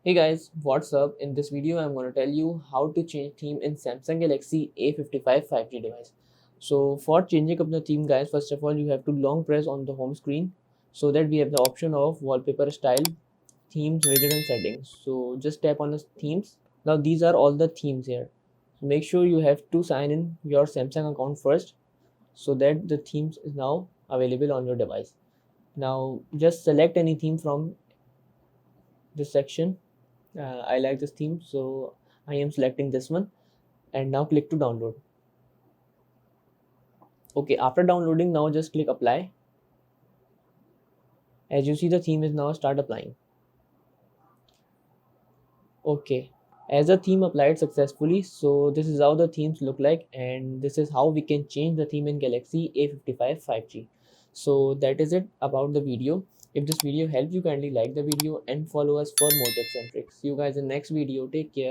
Hey guys, what's up? In this video, I'm going to tell you how to change theme in Samsung Galaxy A55 5G device. So for changing up the theme guys, first of all, you have to long press on the home screen so that we have the option of wallpaper style, themes, widget and settings. So just tap on the themes. Now these are all the themes here. So make sure you have to sign in your Samsung account first so that the themes is now available on your device. Now just select any theme from this section. I like this theme, so I am selecting this one and now click to download. Okay, after downloading, now just click apply. As you see, the theme is now start applying. Okay, as the theme applied successfully, so this is how the themes look like, and this is how we can change the theme in Galaxy A55 5G. So that is it about the video. If this video helped you, kindly like the video and follow us for more tips and tricks. See you guys in next video. Take care.